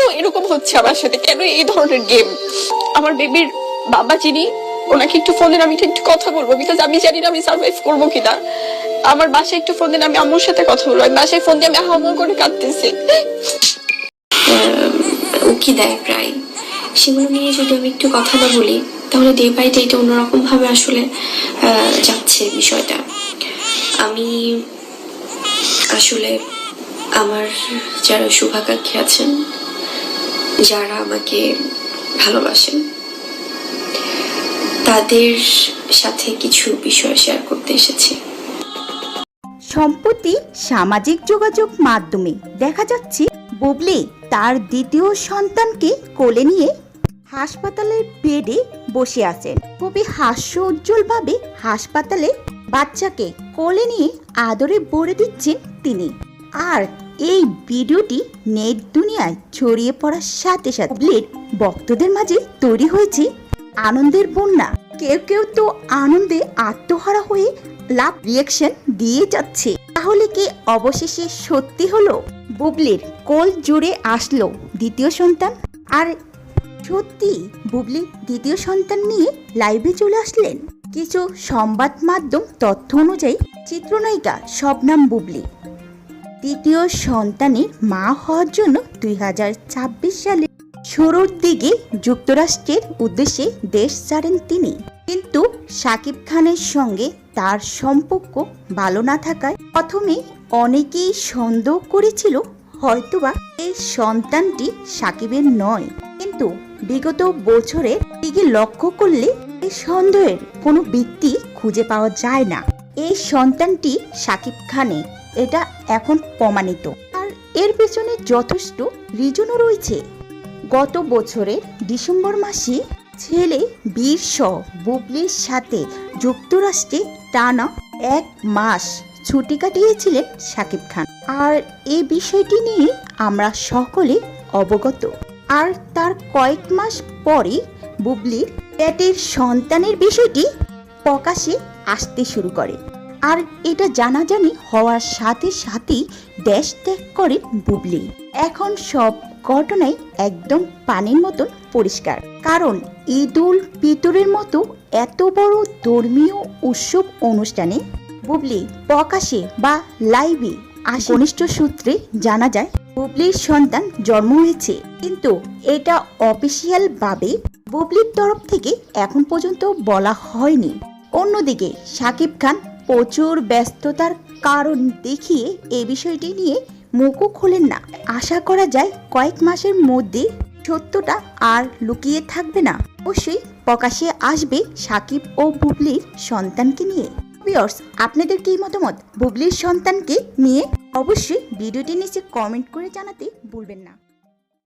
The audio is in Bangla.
কেন এরকম হচ্ছে আমার সাথে, কেন এই ধরনের গেম? আমার বেবির বাবা যিনি, ওনাকে একটু ফোন দেন, আমি একটু কথা বলবো, বিকজ আমি জানি না আমি সার্ভাইভ করবো কিনা। আমার বাসায় একটু ফোন দেন, আমি আম্মুর সাথে কথা বলবো। আমি বাসায় ফোন দিয়ে আমি হাওয়া করে কাঁদতেছি। উকি দেয় প্রায়, সেগুলো নিয়ে যদি আমি একটু কথা না বলি তাহলে ডে বাই ডে এটা অন্যরকম ভাবে আসলে যাচ্ছে বিষয়টা। আমি আসলে আমার যারা শুভাকাঙ্ক্ষী আছেন, যারা আমাকে ভালোবাসেন, তাদের সাথে কিছু বিষয় শেয়ার করতে এসেছি। সম্প্রতি সামাজিক যোগাযোগ মাধ্যমে দেখা যাচ্ছে বুবলি তার দ্বিতীয় সন্তানকে কোলে নিয়ে হাসপাতালের বেডে বসে আছেন। খুবই হাস্যোজ্জ্বলভাবে হাসপাতালে বাচ্চাকে কোলে নিয়ে আদরে ভরে দিচ্ছেন তিনি। আর এই ভিডিওটি নেট দুনিয়ায় ছড়িয়ে পড়ার সাথে সাথে বুবলির ভক্তদের মাঝে তৈরি হয়েছে আনন্দের বন্যা। কেউ কেউ তো আনন্দে আত্মহারা হয়ে লাভ রিয়াকশন দিয়ে যাচ্ছে। তাহলে কি অবশেষে সত্যি হলো বুবলির কোল জুড়ে আসলো দ্বিতীয় সন্তান? আর সত্যি বুবলি দ্বিতীয় সন্তান নিয়ে লাইভে চলে আসলেন? কিছু সংবাদ মাধ্যম তথ্য অনুযায়ী চিত্রনায়িকা শবনম বুবলি দ্বিতীয় সন্তানের মা হওয়ার জন্য 2026 সালে শুরুর দিকে যুক্তরাষ্ট্রের উদ্দেশ্যে দেশ ছাড়েন তিনি। কিন্তু শাকিব খানের সঙ্গে তার সম্পর্ক ভালো না থাকায় প্রথমে অনেকেই সন্দেহ করেছিল হয়তোবা এই সন্তানটি শাকিবের নয়। কিন্তু বিগত বছরের দিকে লক্ষ্য করলে এই সন্দেহের কোনো ভিত্তি খুঁজে পাওয়া যায় না। এই সন্তানটি শাকিব খানের, এটা এখন প্রমাণিত। আর এর পেছনে যথেষ্ট রিজনও রয়েছে। গত বছরের ডিসেম্বর মাসে ছেলে বীর সহ বুবলির সাথে যুক্তরাষ্ট্রে টানা 1 মাস ছুটি কাটিয়েছিলেন শাকিব খান। আর এই বিষয়টি নিয়ে আমরা সকলে অবগত। আর তার কয়েক মাস পরে বুবলির পেটের সন্তানের বিষয়টি প্রকাশে আসতে শুরু করে। আর এটা জানাজানি হওয়ার সাথে সাথেই দেশ ত্যাগ করেন বুবলি। এখন সব ঘটনাই একদম পানির মতন পরিষ্কার। কারণ ঈদুল ফিতরের মতো এত বড় ধর্মীয় উৎসব অনুষ্ঠানে বুবলি প্রকাশে বা লাইভে আসে। ঘনিষ্ঠ সূত্রে জানা যায় বুবলির সন্তান জন্ম হয়েছে, কিন্তু এটা অফিসিয়াল ভাবে বুবলির তরফ থেকে এখন পর্যন্ত বলা হয়নি। অন্যদিকে শাকিব খান প্রচুর ব্যস্ততার কারণ দেখিয়ে এই বিষয়টি নিয়ে মুখও খোলেন না। আশা করা যায় কয়েক মাসের মধ্যে সত্যটা আর লুকিয়ে থাকবে না, অবশ্যই প্রকাশে আসবে শাকিব ও বুবলির সন্তানকে নিয়ে। ভিউয়ার্স, আপনাদের কি মতামত বুবলির সন্তানকে নিয়ে? অবশ্যই ভিডিওটি নিচে কমেন্ট করে জানাতে ভুলবেন না।